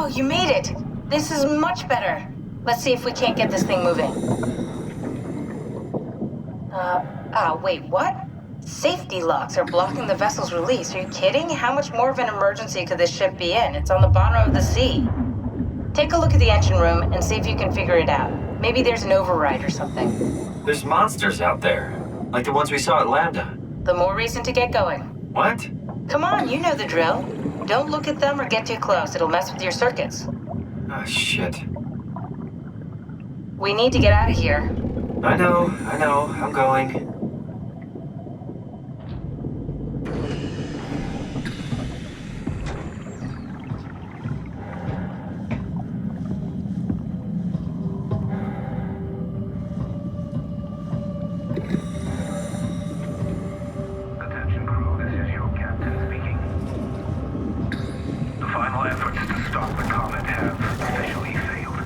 You made it! This is much better. Let's see if we can't get this thing moving. Wait, what? Safety locks are blocking the vessel's release. Are you kidding? How much more of an emergency could this ship be in? It's on the bottom of the sea. Take a look at the engine room and see if you can figure it out. Maybe there's an override or something. There's monsters out there, like the ones we saw at Lambda. The more reason to get going. What? Come on, you know the drill. Don't look at them or get too close. It'll mess with your circuits. Ah, shit. We need to get out of here. I know. I'm going. Attention crew, this is your captain speaking. The final efforts to stop the comet have officially failed.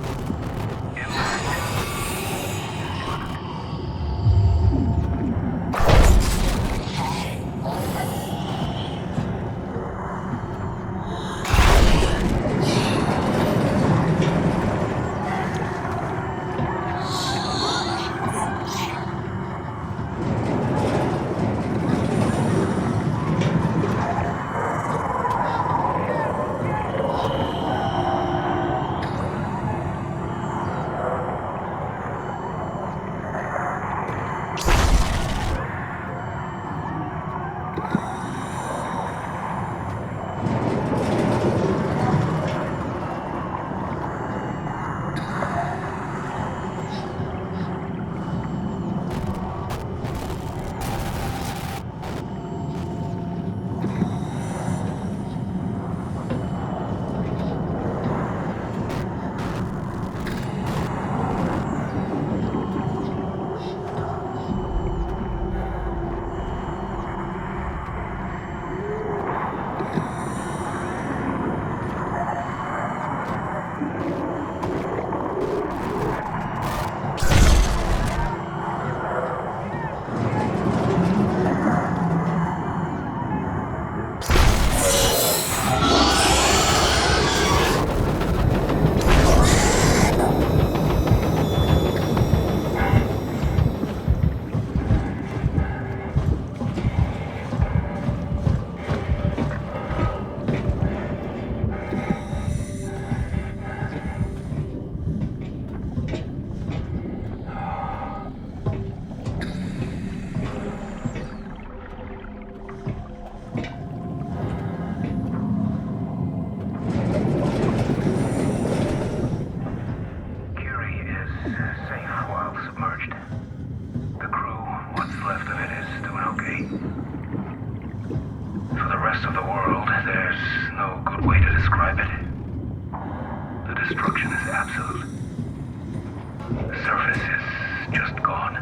safe while submerged. The crew, what's left of it, is doing okay. For the rest of the world, there's no good way to describe it. The destruction is absolute. The surface is just gone.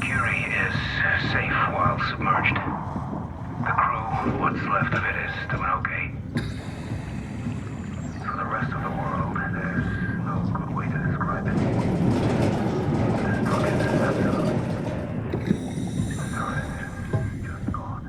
Curie is safe while submerged. The crew, what's left of it, is doing okay. For the rest of the world, there's no good way to describe it. The destruction is absolute. The surface is just gone.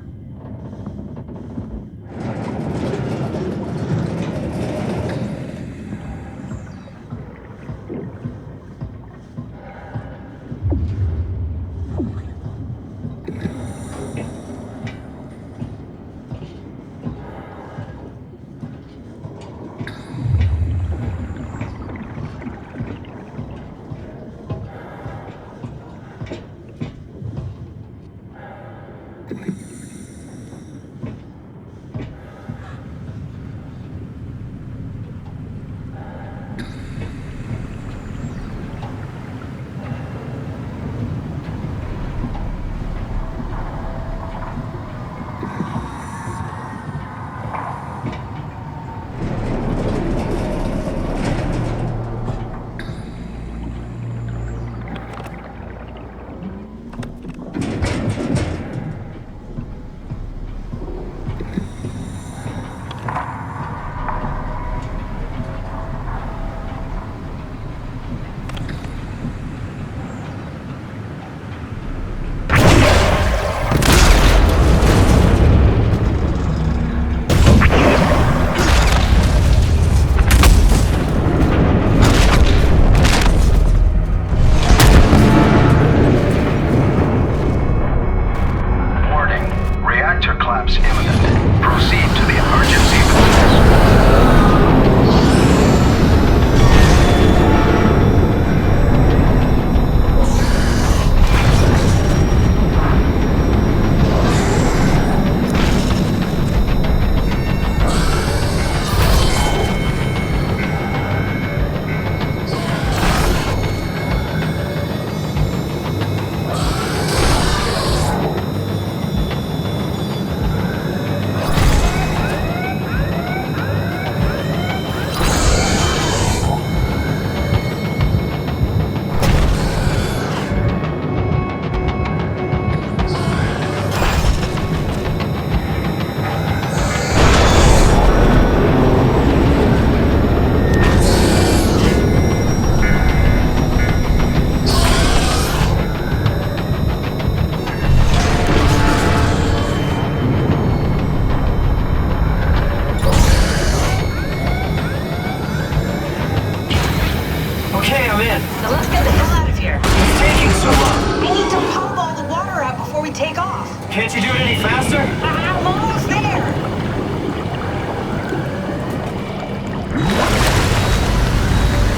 Okay, I'm in. Now let's get the hell out of here. It's taking so long. We need to pump all the water out before we take off. Can't you do it any faster? I'm almost there.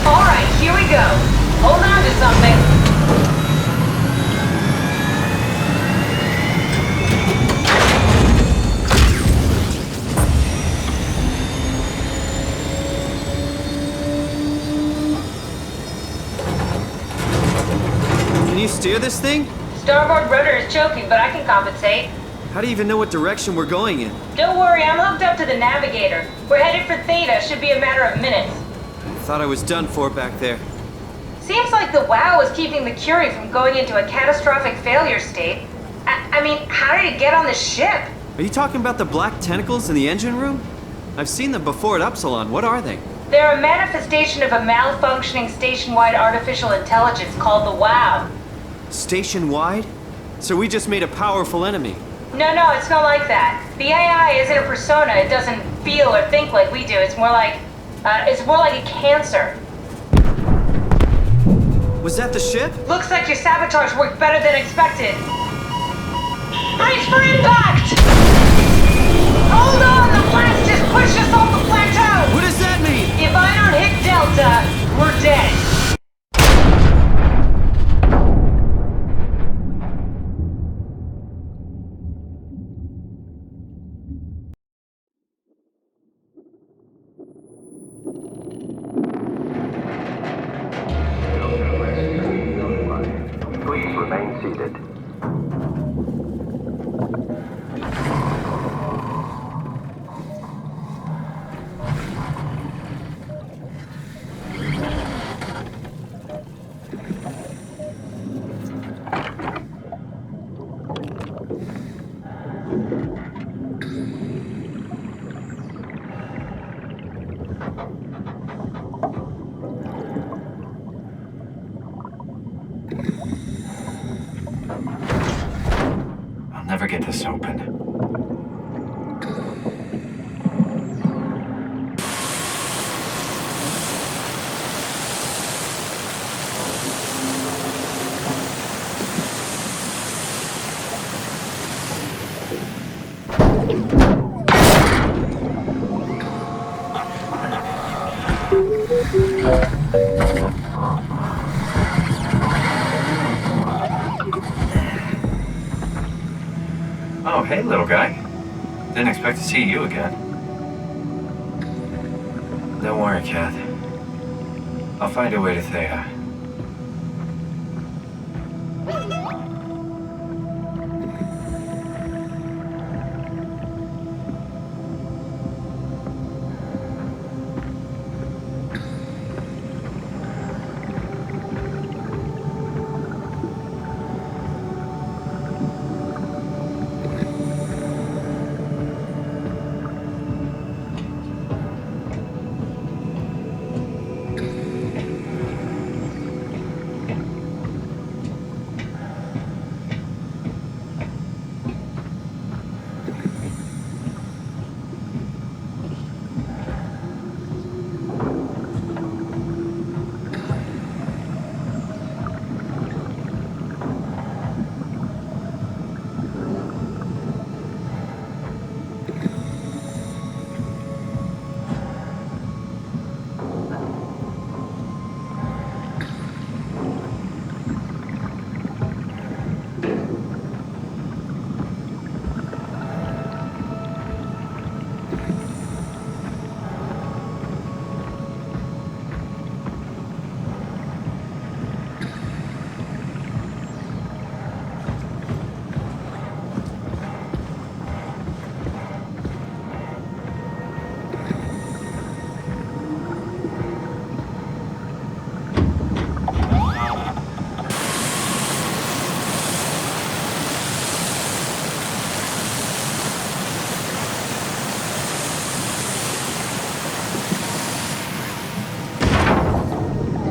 All right, here we go. Hold on to something. Can you steer this thing? Starboard rudder is choking, but I can compensate. How do you even know what direction we're going in? Don't worry, I'm hooked up to the navigator. We're headed for Theta. Should be a matter of minutes. I thought I was done for back there. Seems like the WOW is keeping the Curie from going into a catastrophic failure state. I mean, how did it get on the ship? Are you talking about the black tentacles in the engine room? I've seen them before at Upsilon. What are they? They're a manifestation of a malfunctioning station-wide artificial intelligence called the WOW. Station-wide? So we just made a powerful enemy. No, it's not like that. The AI isn't a persona. It doesn't feel or think like we do. It's more like a cancer. Was that the ship? Looks like your sabotage worked better than expected. Brace for impact! Hold on, the blast just pushed us off the plateau! What does that mean? If I don't hit Delta, we're dead. I'll never get this open. Oh, hey, little guy. Didn't expect to see you again. Don't worry, Kath. I'll find a way to Theta.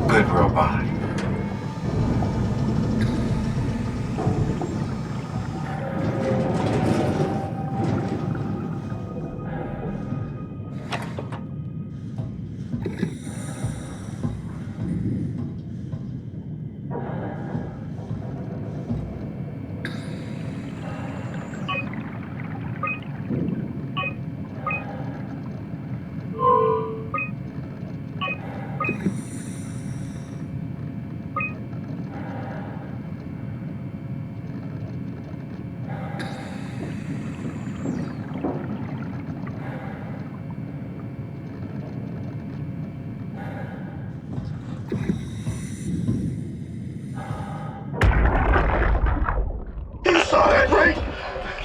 Good robot. You saw that, right?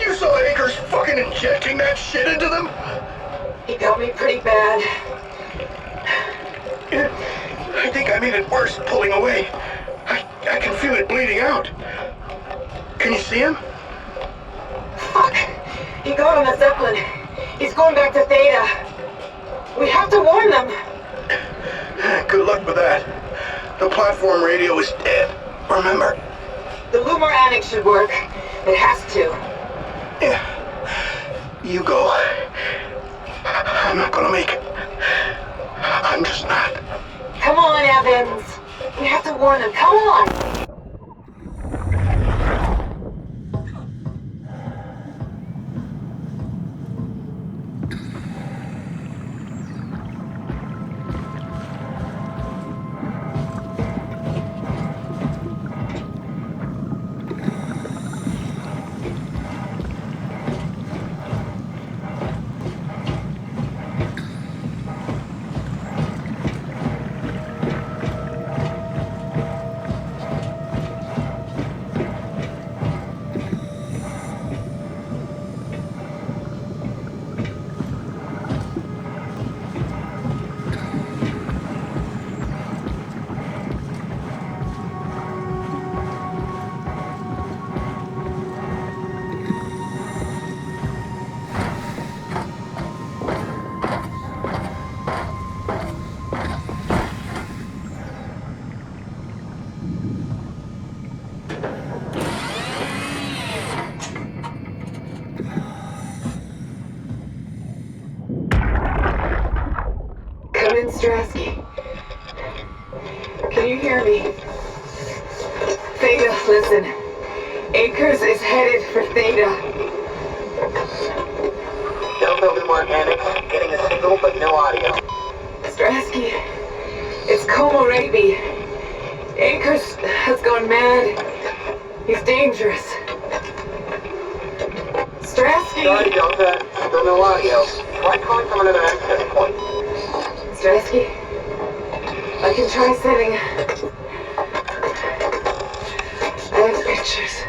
You saw Akers fucking injecting that shit into them? He got me pretty bad. I think I made it worse pulling away. I can feel it bleeding out. Can you see him? Fuck! He got on the Zeppelin. He's going back to Theta. We have to warn them. Good luck with that. The platform radio is dead, remember? The Lumar Annex should work. It has to. Yeah. You go. I'm not gonna make it. I'm just not. Come on, Evans. We have to warn them. Come on! Strasky, can you hear me? Theta, listen. Akers is headed for Theta. Down building organics, getting a signal but no audio. Strasky, it's Como Raby. Akers has gone mad. He's dangerous. Strasky! Sorry, Delta. Still no audio. Try calling from another access point. Strasky, I can try setting... I have pictures.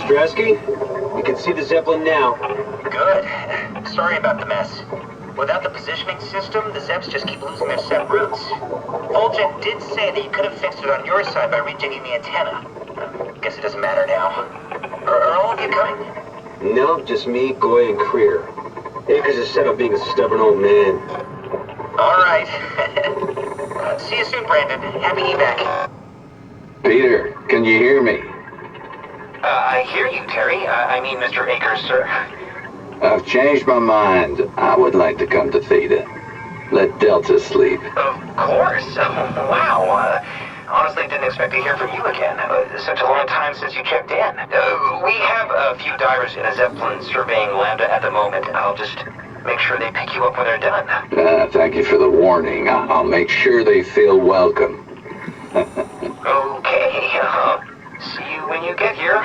Strasky, you can see the Zeppelin now. Good. Sorry about the mess. Without the positioning system, the Zeps just keep losing their set routes. Voljet did say that you could have fixed it on your side by rejigging the antenna. Guess it doesn't matter now. Are all of you coming? No, just me, Goy, and Creer. Akers is set up being a stubborn old man. All right. See you soon, Brandon. Happy evac. Peter, can you hear me? I hear you, Terry. I mean, Mr. Akers, sir. I've changed my mind. I would like to come to Theta. Let Delta sleep. Of course. Wow. Honestly, didn't expect to hear from you again. Such a long time since you checked in. We have a few divers in a Zeppelin surveying Lambda at the moment. I'll just make sure they pick you up when they're done. Thank you for the warning. I'll make sure they feel welcome. Okay. See you when you get here.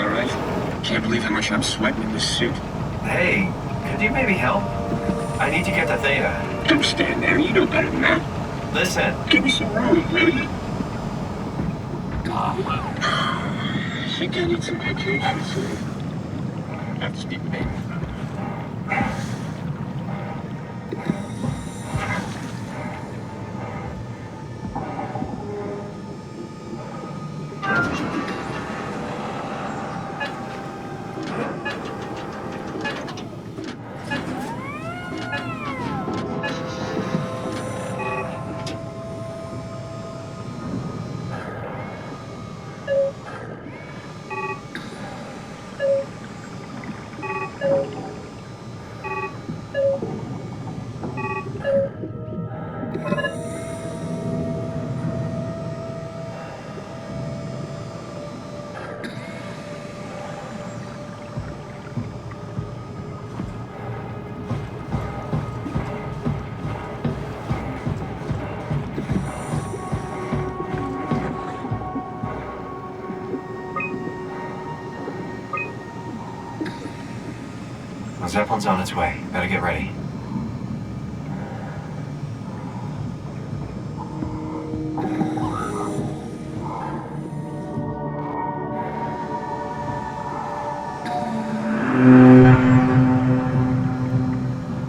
all right? Can't believe how much I'm sweating in this suit. Hey, could you maybe help? I need to get to Theta. Don't stand there. You know better than that. Listen. Give me some room, will you? I think I need some vacation soon. Have to speak with Aiden. The Zeppelin's on its way. Better get ready.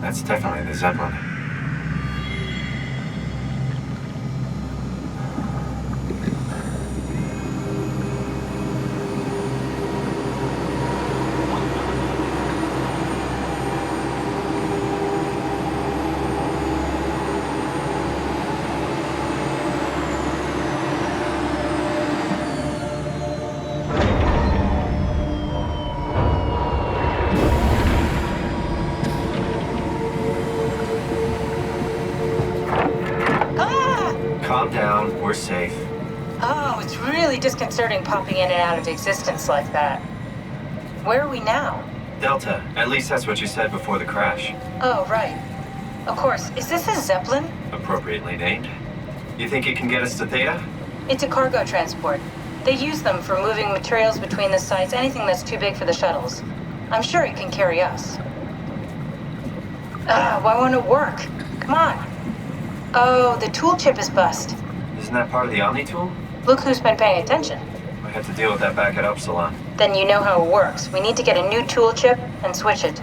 That's definitely the Zeppelin. Calm down. We're safe. Oh, it's really disconcerting popping in and out of existence like that. Where are we now? Delta. At least that's what you said before the crash. Oh, right. Of course. Is this a Zeppelin? Appropriately named. You think it can get us to Theta? It's a cargo transport. They use them for moving materials between the sites, anything that's too big for the shuttles. I'm sure it can carry us. Why won't it work? Come on. Oh, the tool chip is bust. Isn't that part of the Omni tool? Look who's been paying attention. I had to deal with that back at Upsilon. Then you know how it works. We need to get a new tool chip and switch it.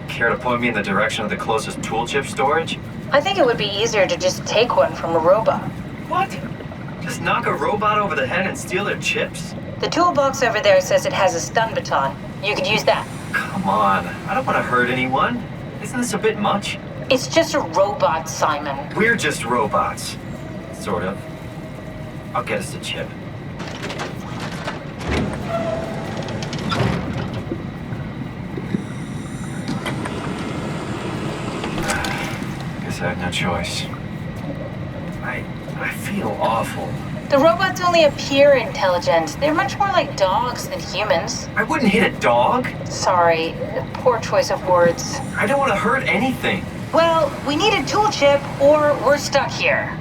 Care to point me in the direction of the closest tool chip storage? I think it would be easier to just take one from a robot. What? Just knock a robot over the head and steal their chips? The toolbox over there says it has a stun baton. You could use that. Come on. I don't want to hurt anyone. Isn't this a bit much? It's just a robot, Simon. We're just robots. Sort of. I'll get us a chip. Guess I have no choice. I feel awful. The robots only appear intelligent. They're much more like dogs than humans. I wouldn't hit a dog. Sorry, poor choice of words. I don't want to hurt anything. Well, we need a tool chip or we're stuck here.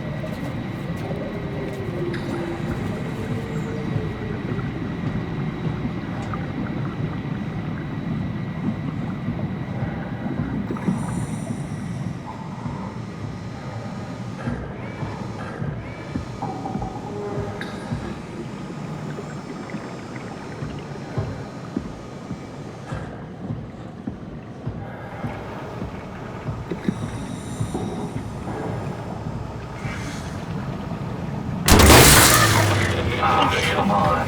Come on.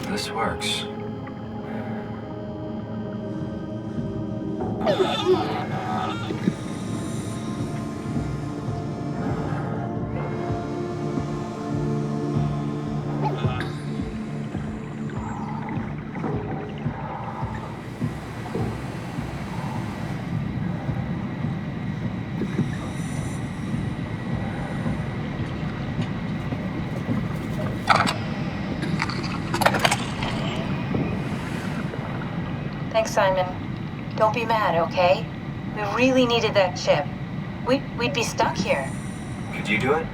This works. Thanks, Simon. Don't be mad, okay? We really needed that chip. We'd be stuck here. Could you do it?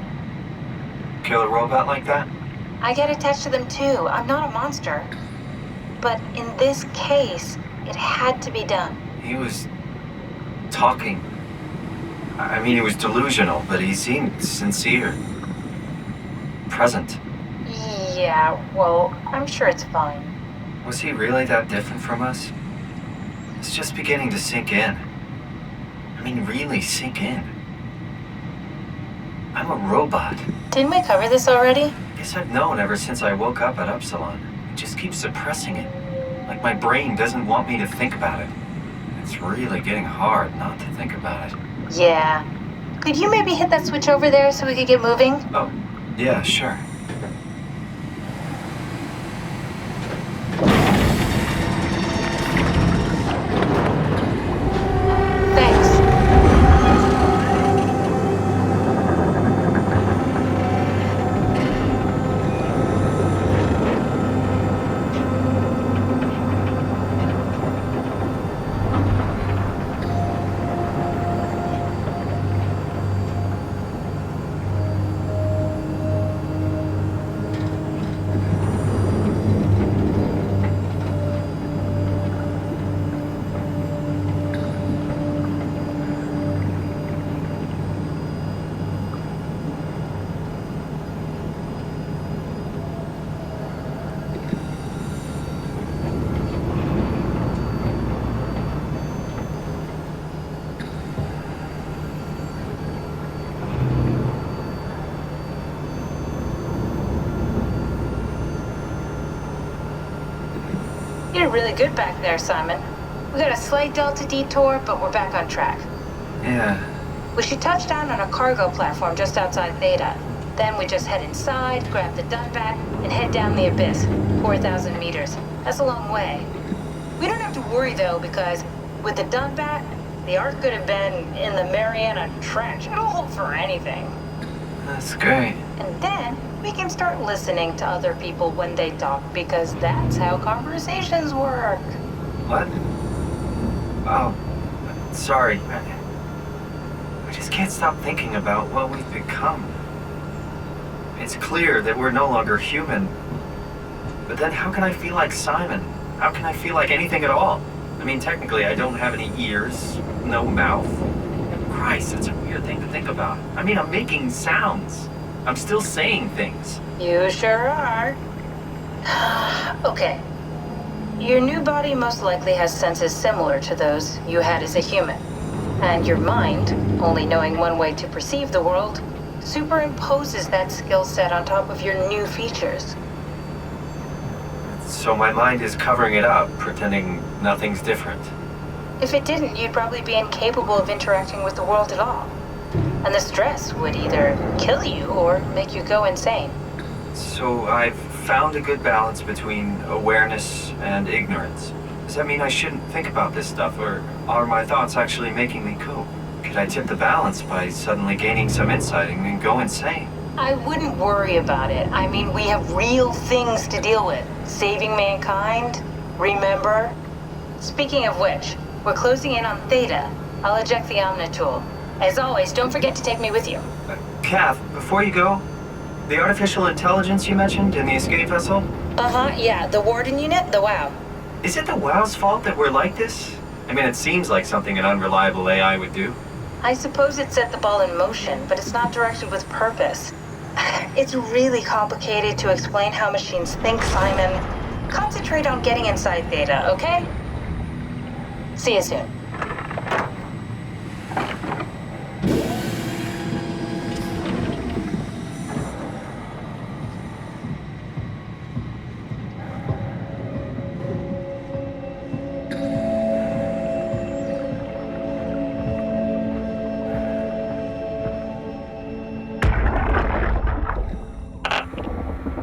Kill a robot like that? I get attached to them too. I'm not a monster. But in this case, it had to be done. He was talking. I mean, he was delusional, but he seemed sincere. Present. Yeah, well, I'm sure it's fine. Was he really that different from us? It's just beginning to sink in. I mean, really sink in. I'm a robot. Didn't we cover this already? Guess I've known ever since I woke up at Upsilon. I just keep suppressing it. Like my brain doesn't want me to think about it. It's really getting hard not to think about it. Yeah. Could you maybe hit that switch over there so we could get moving? Oh, yeah, sure. Thanks. You did really good back there, Simon. We got a slight delta detour, but we're back on track. Yeah. We should touch down on a cargo platform just outside Theta. Then we just head inside, grab the Dunbat, and head down the abyss, 4,000 meters. That's a long way. We don't have to worry, though, because with the Dunbat, the Ark could have been in the Mariana Trench. It'll hold for anything. That's great. And then we can start listening to other people when they talk, because that's how conversations work. What? Oh, sorry. I just can't stop thinking about what we've become. It's clear that we're no longer human. But then how can I feel like Simon? How can I feel like anything at all? I mean, technically, I don't have any ears, no mouth. Christ, that's a weird thing to think about. I mean, I'm making sounds. I'm still saying things. You sure are. Okay. Your new body most likely has senses similar to those you had as a human. And your mind, only knowing one way to perceive the world, superimposes that skill set on top of your new features. So my mind is covering it up, pretending nothing's different. If it didn't, you'd probably be incapable of interacting with the world at all. And the stress would either kill you or make you go insane. So I've found a good balance between awareness and ignorance. Does that mean I shouldn't think about this stuff, or are my thoughts actually making me cope? Could I tip the balance by suddenly gaining some insight and go insane? I wouldn't worry about it. I mean, we have real things to deal with. Saving mankind, remember? Speaking of which, we're closing in on Theta. I'll eject the Omnitool. As always, don't forget to take me with you. Kath, before you go, the artificial intelligence you mentioned in the escape vessel? Uh-huh, yeah, the Warden unit, the WOW. Is it the WOW's fault that we're like this? I mean, it seems like something an unreliable AI would do. I suppose it set the ball in motion, but it's not directed with purpose. It's really complicated to explain how machines think, Simon. Concentrate on getting inside Theta, okay? See you soon.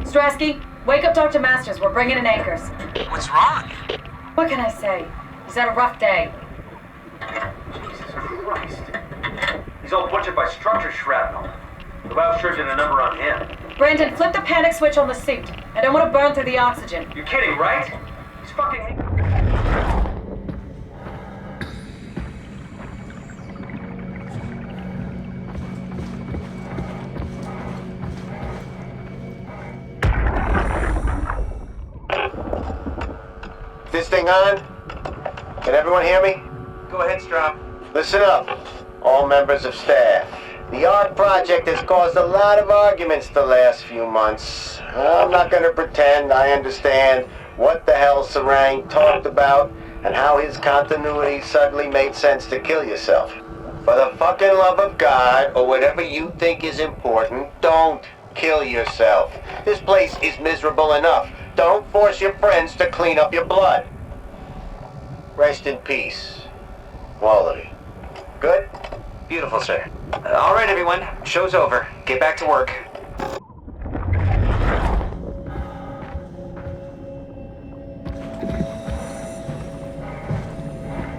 Strasky, wake up Dr. Masters. We're bringing in anchors. What's wrong? What can I say? He's had a rough day. Jesus Christ. He's all butchered by structure shrapnel. The WOW sure did a number on him. Brandon, flip the panic switch on the suit. I don't want to burn through the oxygen. You're kidding, right? He's fucking... thing on? Can everyone hear me? Go ahead, Strom. Listen up, all members of staff. The ARC project has caused a lot of arguments the last few months. I'm not gonna pretend I understand what the hell Sarang talked about and how his continuity suddenly made sense to kill yourself. For the fucking love of God, or whatever you think is important, don't kill yourself. This place is miserable enough. Don't force your friends to clean up your blood. Rest in peace, all of you. Good? Beautiful, sir. All right, everyone. Show's over. Get back to work.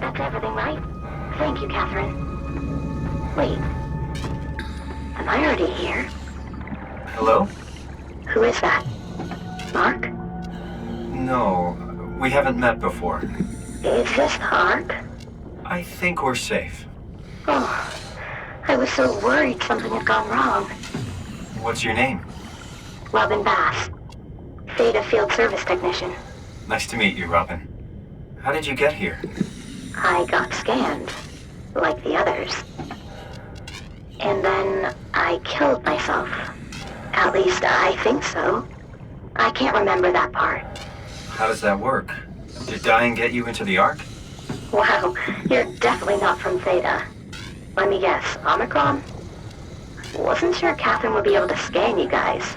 That's everything, right? Thank you, Catherine. Wait. Am I already here? Hello? Who is that? Mark? No, we haven't met before. Is this the Ark? I think we're safe. Oh, I was so worried something had gone wrong. What's your name? Robin Bass. Theta Field Service Technician. Nice to meet you, Robin. How did you get here? I got scanned, like the others. And then I killed myself. At least I think so. I can't remember that part. How does that work? Did dying get you into the Ark? Wow, you're definitely not from Theta. Let me guess, Omicron? Wasn't sure Catherine would be able to scan you guys.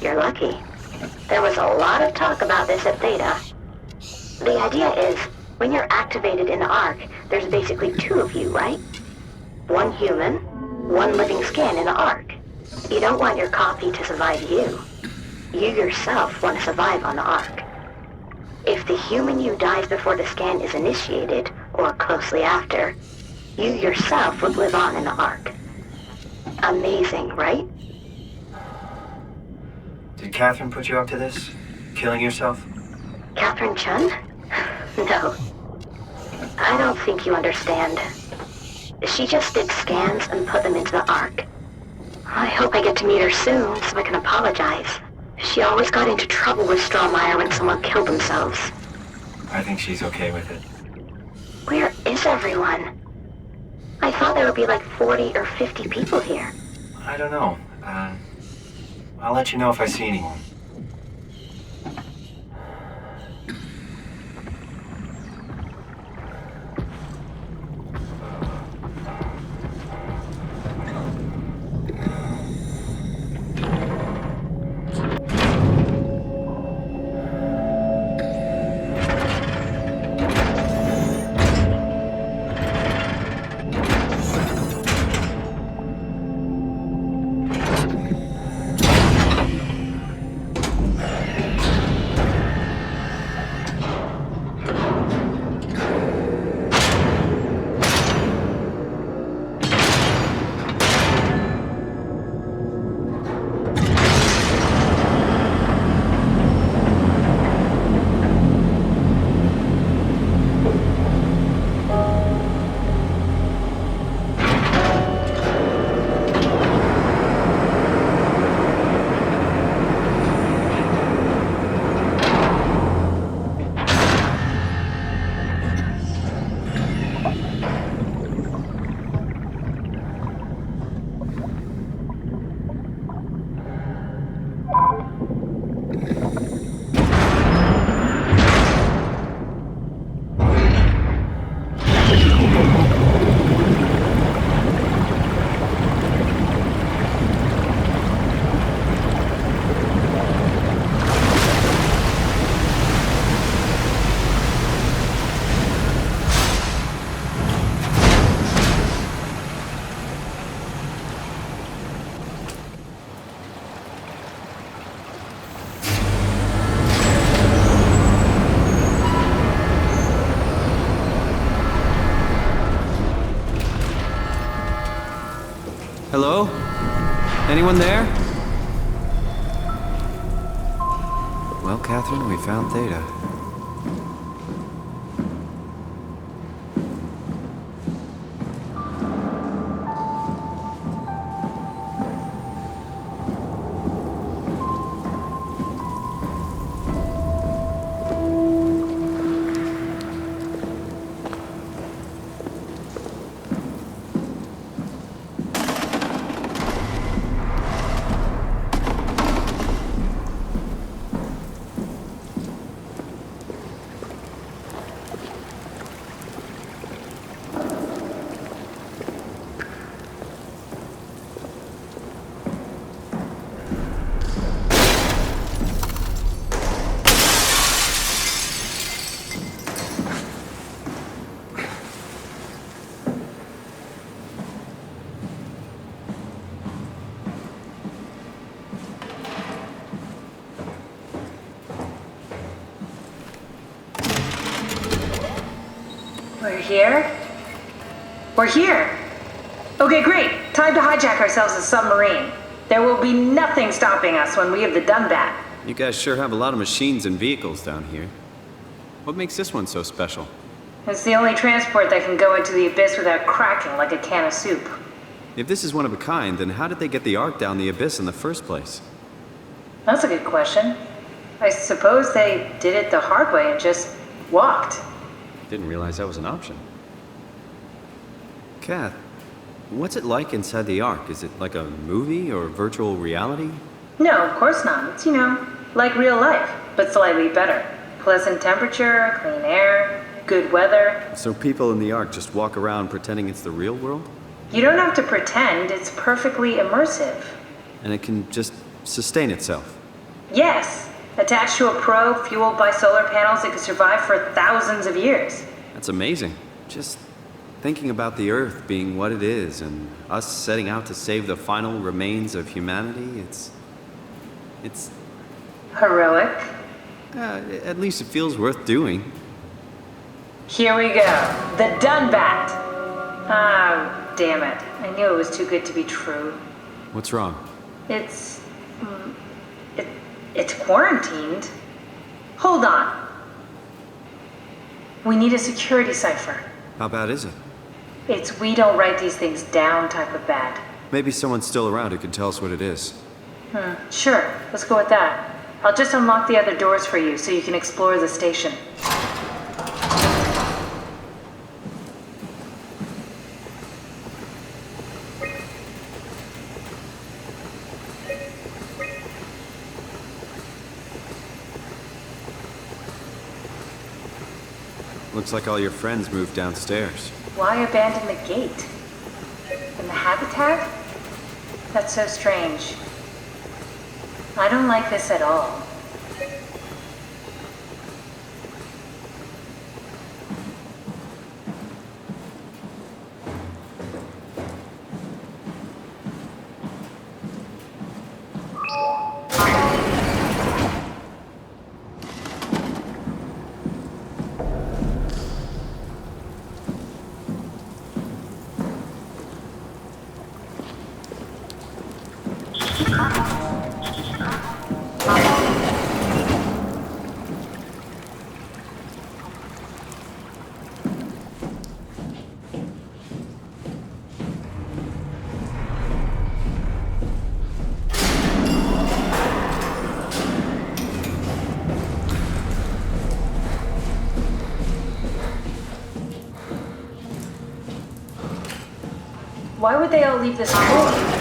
You're lucky. There was a lot of talk about this at Theta. The idea is, when you're activated in the Ark, there's basically two of you, right? One human, one living scan in the Ark. You don't want your copy to survive you. You yourself want to survive on the Ark. If the human you dies before the scan is initiated, or closely after, you yourself would live on in the Ark. Amazing, right? Did Catherine put you up to this? Killing yourself? Catherine Chun? No. I don't think you understand. She just did scans and put them into the Ark. I hope I get to meet her soon so I can apologize. She always got into trouble with Strawmeyer when someone killed themselves. I think she's okay with it. Where is everyone? I thought there would be like 40 or 50 people here. I don't know. I'll let you know if I see anyone. Hello? Anyone there? Well, Catherine, we found Theta. here? We're here. Okay, great. Time to hijack ourselves a submarine. There will be nothing stopping us when we have done that. You guys sure have a lot of machines and vehicles down here. What makes this one so special? It's the only transport that can go into the abyss without cracking like a can of soup. If this is one of a kind, then how did they get the Ark down the abyss in the first place? That's a good question. I suppose they did it the hard way and just walked. Didn't realize that was an option. Kath, what's it like inside the Ark? Is it like a movie or virtual reality? No, of course not. It's, like real life, but slightly better. Pleasant temperature, clean air, good weather. So people in the Ark just walk around pretending it's the real world? You don't have to pretend, it's perfectly immersive. And it can just sustain itself? Yes. Attached to a probe fueled by solar panels, it could survive for thousands of years. That's amazing. Just thinking about the Earth being what it is and us setting out to save the final remains of humanity, it's... Heroic? At least it feels worth doing. Here we go. The Dunbat! Ah, damn it. I knew it was too good to be true. What's wrong? It's quarantined. Hold on. We need a security cipher. How bad is it? It's we don't write these things down type of bad. Maybe someone's still around who can tell us what it is. Sure. Let's go with that. I'll just unlock the other doors for you so you can explore the station. Looks like all your friends moved downstairs. Why abandon the gate? And the habitat? That's so strange. I don't like this at all. Why would they all leave this room?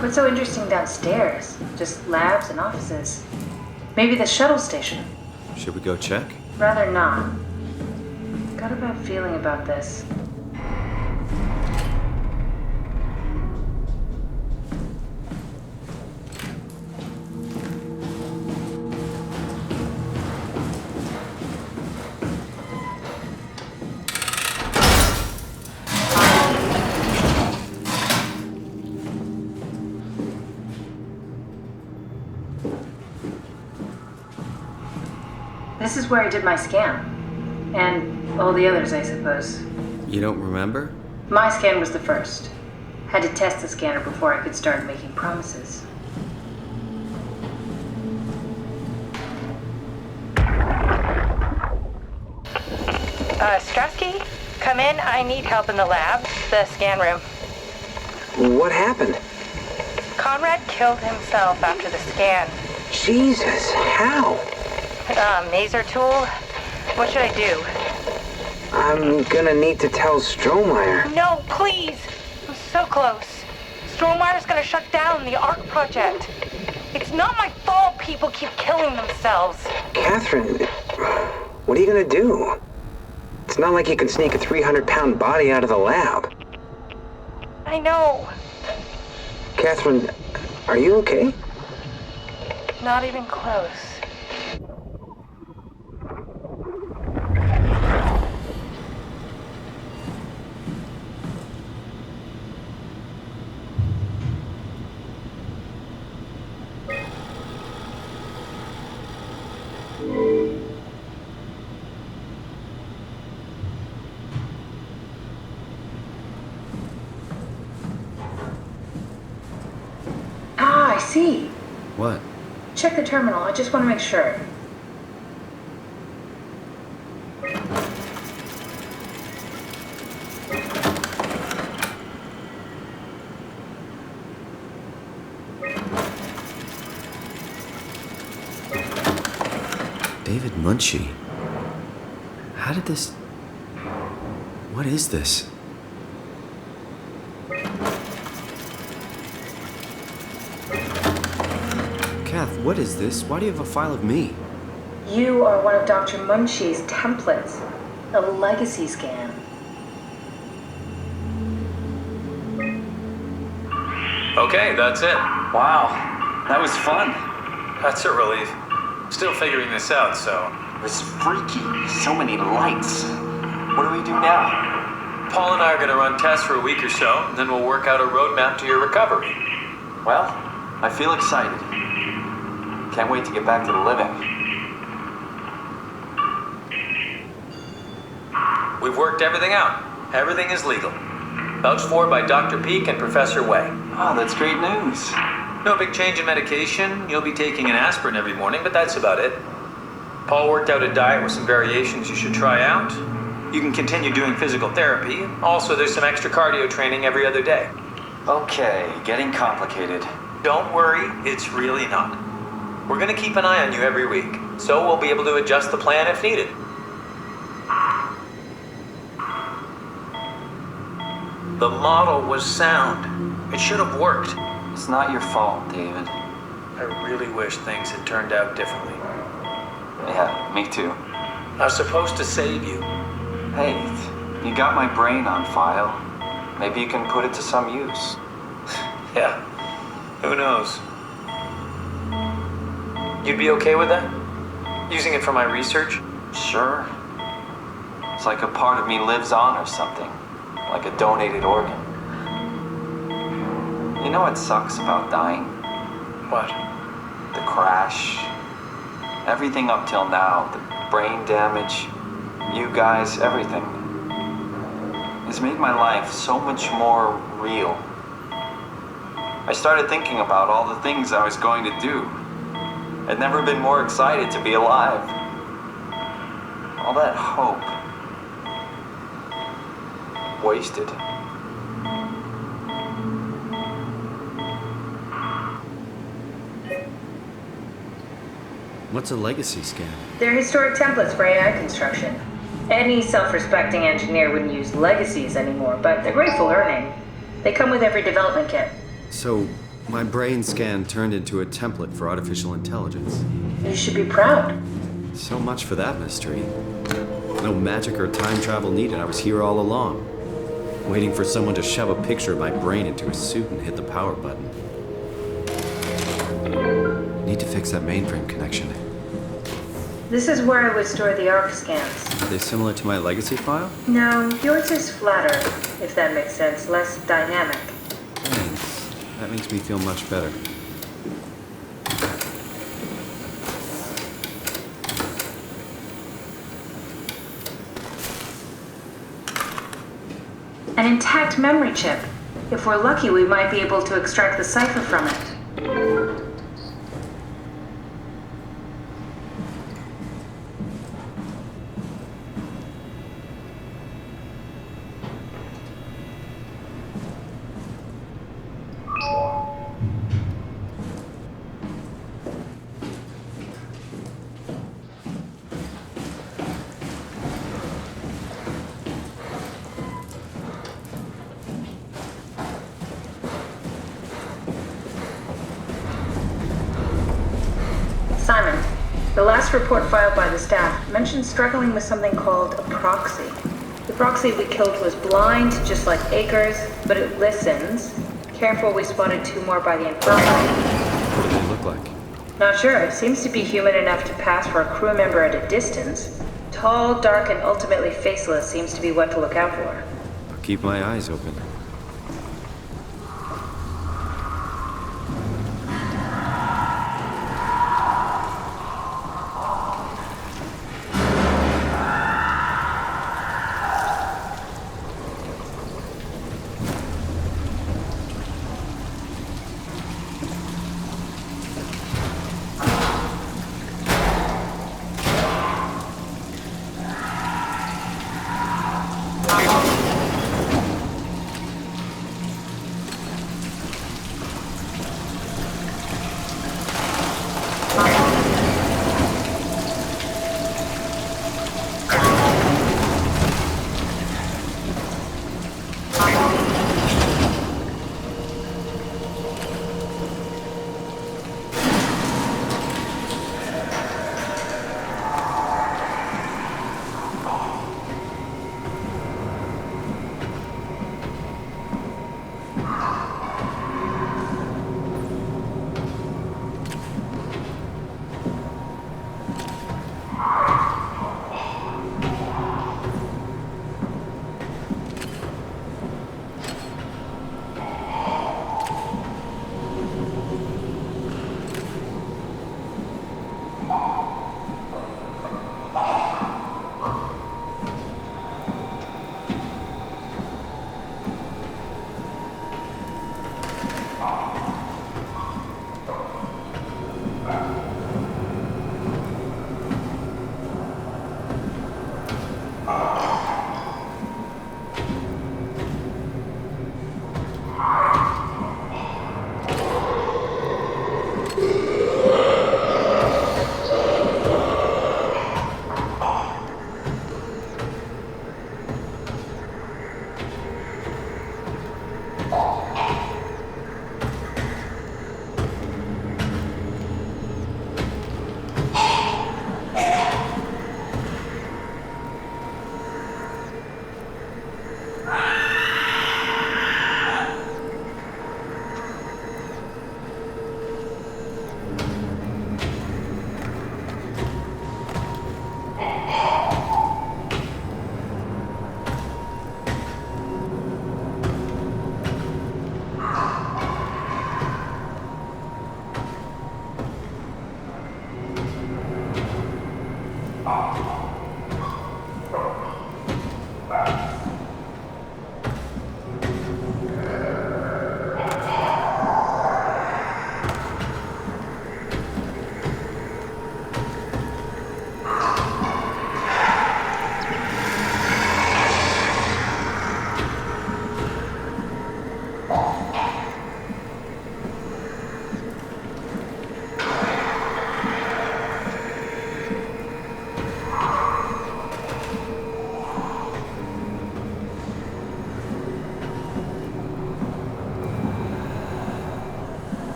What's so interesting downstairs? Just labs and offices. Maybe the shuttle station. Should we go check? Rather not. Got a bad feeling about this. this is where I did my scan. And all the others, I suppose. You don't remember? My scan was the first. Had to test the scanner before I could start making promises. Strasky, come in. I need help in the lab, the scan room. What happened? Conrad killed himself after the scan. Jesus, how? Maser tool? What should I do? I'm gonna need to tell Strohmeyer. No, please! I'm so close. Strohmeyer's gonna shut down the ARC project. It's not my fault people keep killing themselves. Catherine, what are you gonna do? It's not like you can sneak a 300-pound body out of the lab. I know. Catherine, are you okay? Not even close. Ah, I see. What? Check the terminal. I just want to make sure. David Munchie. How did this... What is this? Kath, what is this? Why do you have a file of me? You are one of Dr. Munchie's templates. A legacy scan. Okay, that's it. Wow, that was fun. That's a relief. Still figuring this out, so... It was freaky. So many lights. What do we do now? Paul and I are gonna run tests for a week or so, and then we'll work out a roadmap to your recovery. Well, I feel excited. Can't wait to get back to the living. We've worked everything out. Everything is legal. Vouched for by Dr. Peak and Professor Way. Oh, that's great news. No big change in medication. You'll be taking an aspirin every morning, but that's about it. Paul worked out a diet with some variations you should try out. You can continue doing physical therapy. Also, there's some extra cardio training every other day. Okay, getting complicated. Don't worry, it's really not. We're gonna keep an eye on you every week, so we'll be able to adjust the plan if needed. The model was sound. It should have worked. It's not your fault, David. I really wish things had turned out differently. Yeah, me too. I was supposed to save you. Hey, you got my brain on file. Maybe you can put it to some use. Yeah, who knows? You'd be okay with that? Using it for my research? Sure. It's like a part of me lives on or something. Like a donated organ. You know what sucks about dying? What? The crash. Everything up till now, the brain damage, you guys, everything, has made my life so much more real. I started thinking about all the things I was going to do. I'd never been more excited to be alive. All that hope. Wasted. What's a legacy scan? They're historic templates for AI construction. Any self-respecting engineer wouldn't use legacies anymore, but they're great for learning. They come with every development kit. So, my brain scan turned into a template for artificial intelligence. You should be proud. So much for that mystery. No magic or time travel needed. I was here all along. Waiting for someone to shove a picture of my brain into a suit and hit the power button. Need to fix that mainframe connection. This is where I would store the ARC scans. Are they similar to my legacy file? No, yours is flatter, if that makes sense, less dynamic. Thanks. That makes me feel much better. An intact memory chip. If we're lucky, we might be able to extract the cipher from it. Simon, the last report filed by the staff mentioned struggling with something called a proxy. The proxy we killed was blind, just like Akers, but it listens. Careful, we spotted 2 more by the infirmary. What do they look like? Not sure. It seems to be human enough to pass for a crew member at a distance. Tall, dark, and ultimately faceless seems to be what to look out for. I'll keep my eyes open.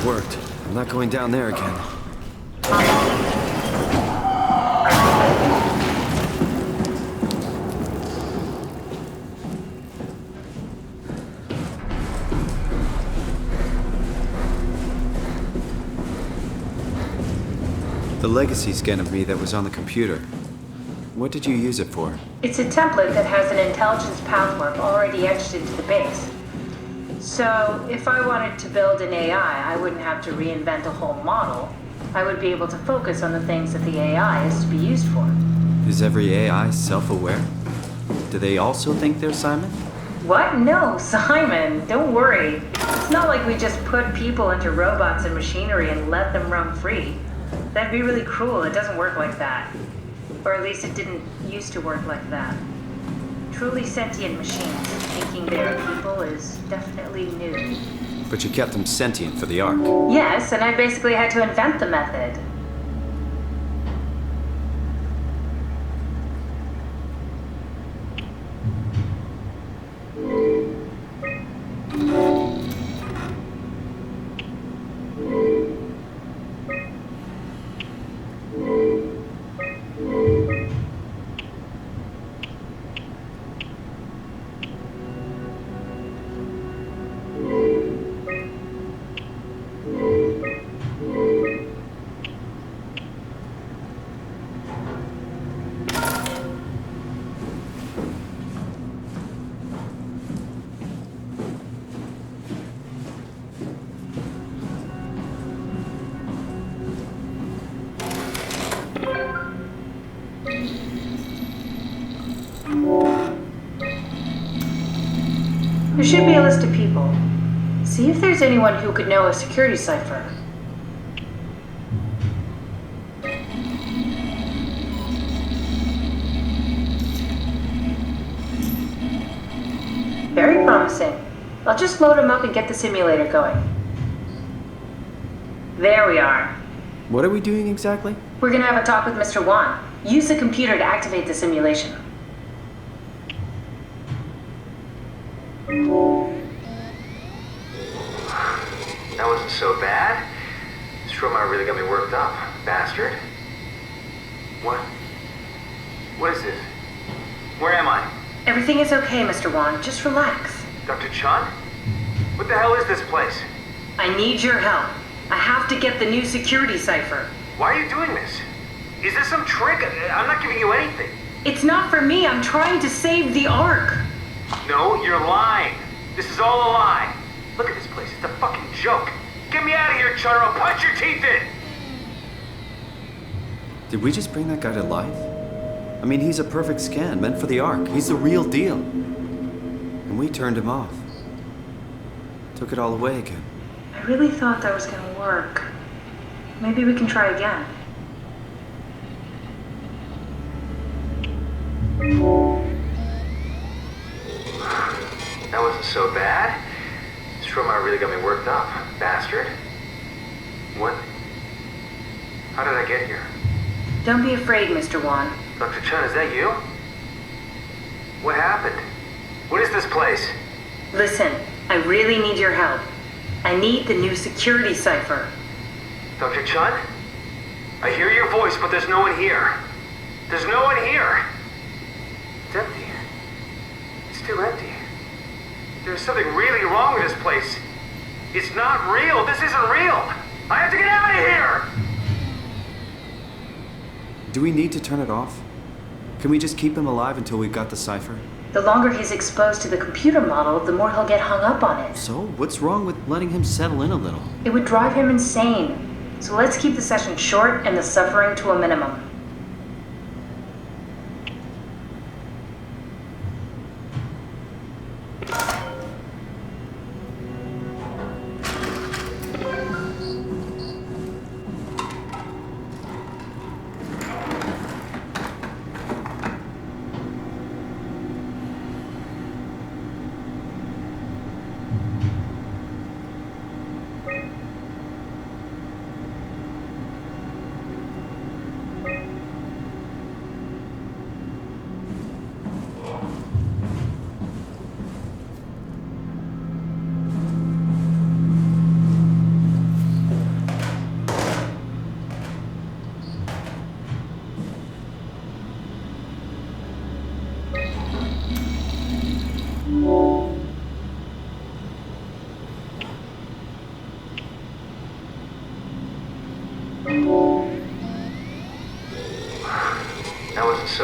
worked. I'm not going down there again. The legacy scan of me that was on the computer. What did you use it for? It's a template that has an intelligence pathwork already etched into the base. So, if I wanted to build an AI, I wouldn't have to reinvent a whole model. I would be able to focus on the things that the AI is to be used for. Is every AI self-aware? Do they also think they're Simon? What? No, Simon, don't worry. It's not like we just put people into robots and machinery and let them roam free. That'd be really cruel. It doesn't work like that. Or at least it didn't used to work like that. Truly sentient machines thinking they're people is definitely new. But you kept them sentient for the Ark. Yes, and I basically had to invent the method. There should be a list of people. See if there's anyone who could know a security cipher. Very promising. I'll just load them up and get the simulator going. There we are. What are we doing exactly? We're gonna have a talk with Mr. Wan. Use the computer to activate the simulation. That wasn't so bad. Stroma really got me worked up, bastard. What? What is this? Where am I? Everything is okay, Mr. Wan. Just relax. Dr. Chun? What the hell is this place? I need your help. I have to get the new security cipher. Why are you doing this? Is this some trick? I'm not giving you anything. It's not for me. I'm trying to save the Ark. No, you're lying. This is all a lie. Look at this place. It's a fucking joke. Get me out of here, Chun, or I'll punch your teeth in! Did we just bring that guy to life? I mean, he's a perfect scan, meant for the Ark. He's the real deal. And we turned him off. Took it all away again. I really thought that was gonna work. Maybe we can try again. That wasn't so bad. Stroma really got me worked up, bastard. What? How did I get here? Don't be afraid, Mr. Wan. Dr. Chun, is that you? What happened? What is this place? Listen, I really need your help. I need the new security cipher. Dr. Chun? I hear your voice, but there's no one here. There's no one here! It's empty. It's too empty. There's something really wrong with this place. It's not real. This isn't real. I have to get out of here! Do we need to turn it off? Can we just keep him alive until we've got the cipher? The longer he's exposed to the computer model, the more he'll get hung up on it. So, what's wrong with letting him settle in a little? It would drive him insane. So let's keep the session short and the suffering to a minimum.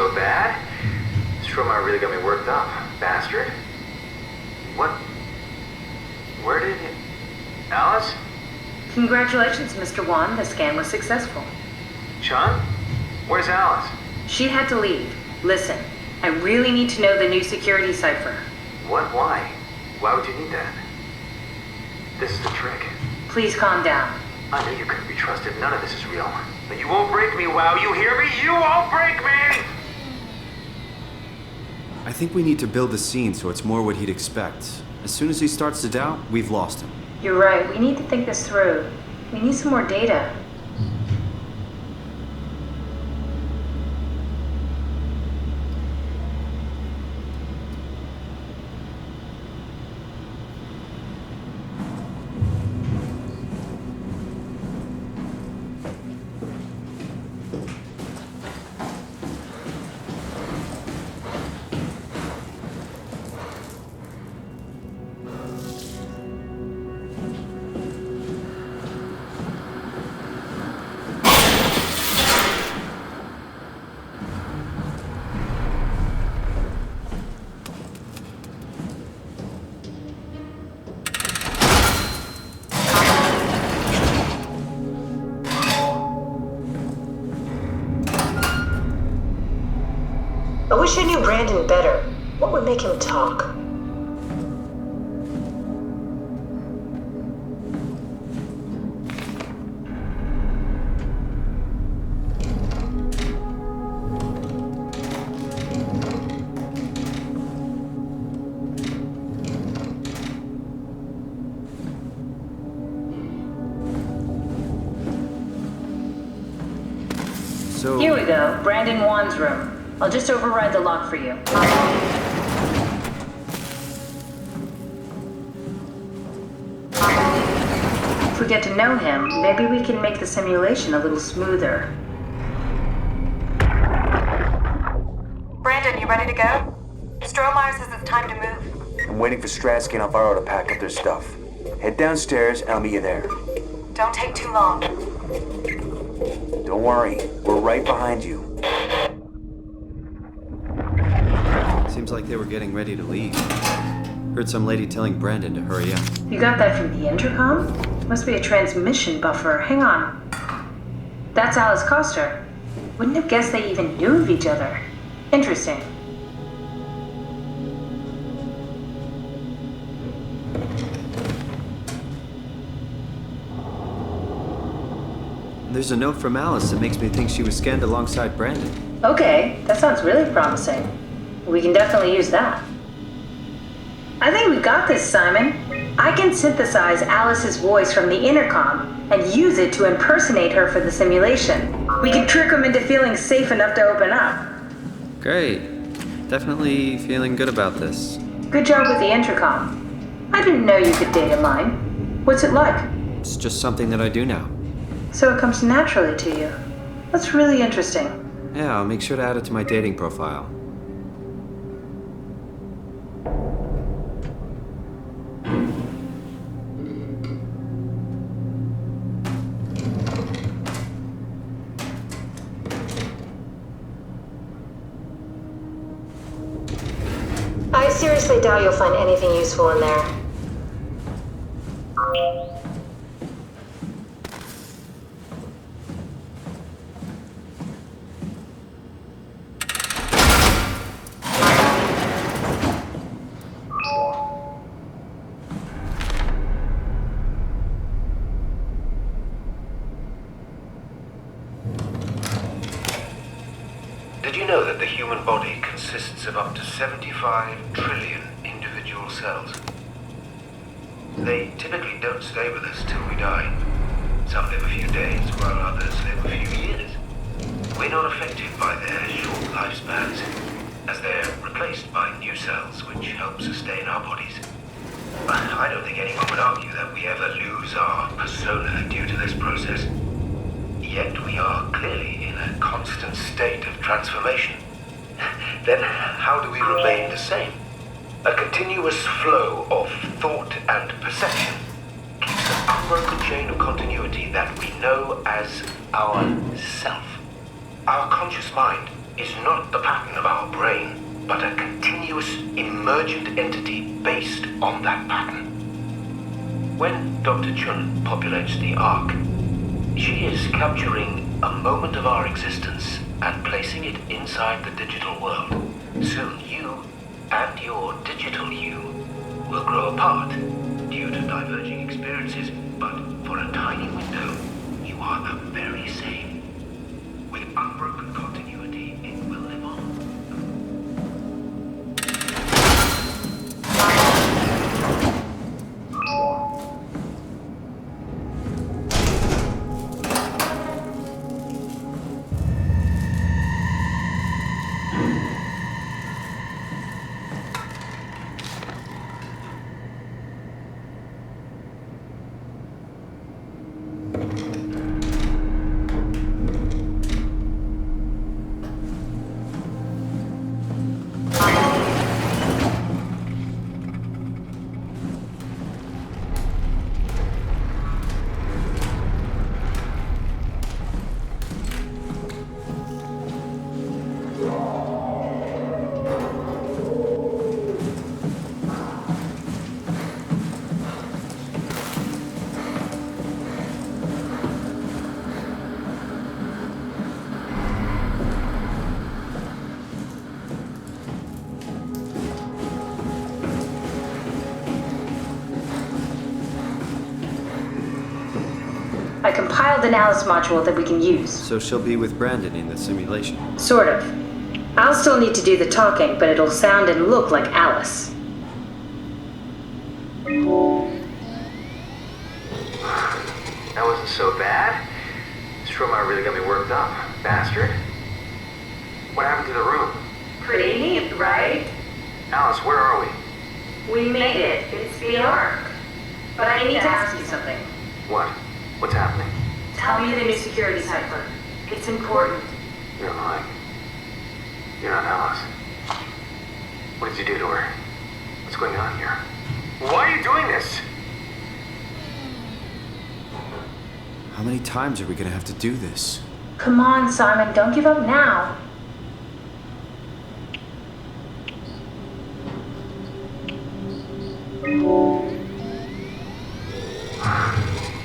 so bad? Stromar really got me worked up, bastard. What? Where did you... Alice? Congratulations, Mr. Wan. The scan was successful. Chun? Where's Alice? She had to leave. Listen, I really need to know the new security cipher. What? Why? Why would you need that? This is the trick. Please calm down. I knew you couldn't be trusted. None of this is real. But you won't break me, WoW. You hear me? You won't break me! I think we need to build the scene so it's more what he'd expect. As soon as he starts to doubt, we've lost him. You're right. We need to think this through. We need some more data. I wish I knew Brandon better. What would make him talk? So... Here we go. Brandon Wan's room. I'll just override the lock for you. If we get to know him, maybe we can make the simulation a little smoother. Brandon, you ready to go? Stromar says it's time to move. I'm waiting for Stratsky and Alvaro to pack up their stuff. Head downstairs and I'll meet you there. Don't take too long. Don't worry, we're right behind you. Seems like they were getting ready to leave. Heard some lady telling Brandon to hurry up. You got that from the intercom? Must be a transmission buffer. Hang on. That's Alice Coster. Wouldn't have guessed they even knew of each other. Interesting. There's a note from Alice that makes me think she was scanned alongside Brandon. Okay, that sounds really promising. We can definitely use that. I think we got this, Simon. I can synthesize Alice's voice from the intercom and use it to impersonate her for the simulation. We can trick them into feeling safe enough to open up. Great. Definitely feeling good about this. Good job with the intercom. I didn't know you could data mine. What's it like? It's just something that I do now. So it comes naturally to you. That's really interesting. Yeah, I'll make sure to add it to my dating profile. I seriously doubt you'll find anything useful in there. Did you know that the human body consists of up to 75 trillion individual cells? They typically don't stay with us till we die. Some live a few days, while others live a few years. We're not affected by their short lifespans, as they're replaced by new cells which help sustain our bodies. I don't think anyone would argue that we ever lose our persona due to this process. Yet we are clearly in a constant state of transformation. Then how do we remain the same? A continuous flow of thought and perception keeps an unbroken chain of continuity that we know as our self. Our conscious mind is not the pattern of our brain, but a continuous emergent entity based on that pattern. When Dr. Chun populates the Ark, she is capturing a moment of our existence and placing it inside the digital world. Soon you and your digital you will grow apart due to diverging experiences, but for a tiny window, you are the very same. With unbroken continuity, it will live on. I compiled an Alice module that we can use. So she'll be with Brandon in the simulation? Sort of. I'll still need to do the talking, but it'll sound and look like Alice. That wasn't so bad. Stromae really got me worked up, bastard. What happened to the room? Pretty neat, right? Alice, where are we? We made it. It's the Ark. But I need to ask you something. What? What's happening? Tell me the new security cipher. It's important. You're lying. You're not Alice. What did you do to her? What's going on here? Why are you doing this? How many times are we gonna have to do this? Come on, Simon. Don't give up now.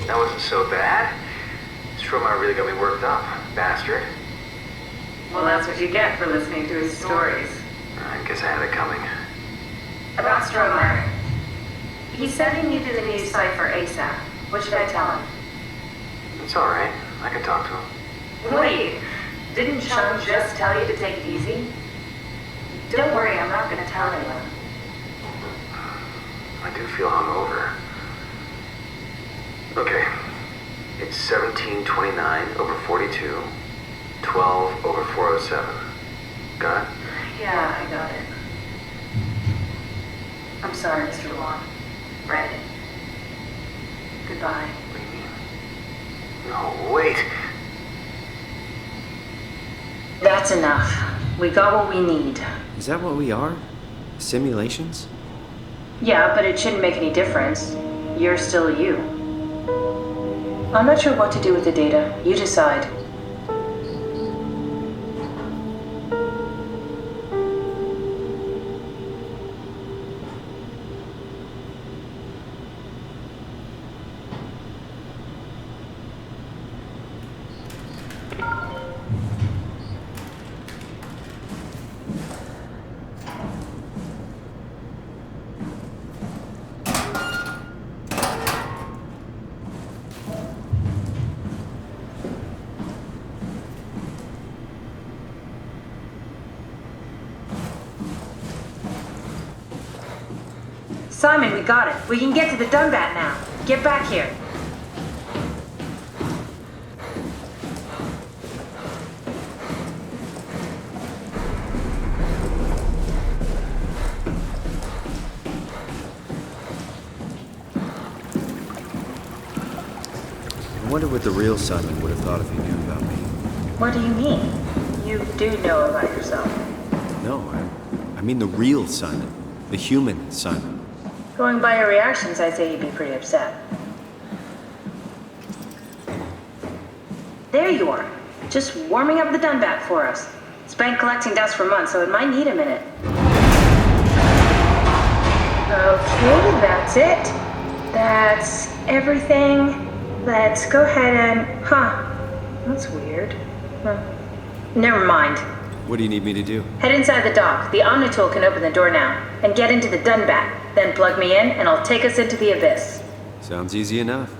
That wasn't so bad. Stromae really got me worked up, bastard. Well, that's what you get for listening to his stories. I guess I had it coming. About Stromae. He said he needed a new cipher ASAP. What should I tell him? It's alright. I can talk to him. Wait, didn't Chun just tell you to take it easy? Don't worry, I'm not going to tell anyone. I do feel hungover. Okay. It's 1729 over 42, 12 over 407. Got it? Yeah, I got it. I'm sorry, Mr. Long. Brandon. Goodbye. What do you mean? No, wait. That's enough. We got what we need. Is that what we are? Simulations? Yeah, but it shouldn't make any difference. You're still you. I'm not sure what to do with the data. You decide. Simon, we got it. We can get to the Dunbat now. Get back here. I wonder what the real Simon would have thought if he knew about me. What do you mean? You do know about yourself. No, I mean the real Simon. The human Simon. Going by your reactions, I'd say you'd be pretty upset. There you are. Just warming up the Dunbat for us. It's been collecting dust for months, so it might need a minute. Okay, that's it. That's everything. Let's go ahead and... That's weird. Never mind. What do you need me to do? Head inside the dock. The Omnitool can open the door now. And get into the Dunbat. Then plug me in, and I'll take us into the Abyss. Sounds easy enough.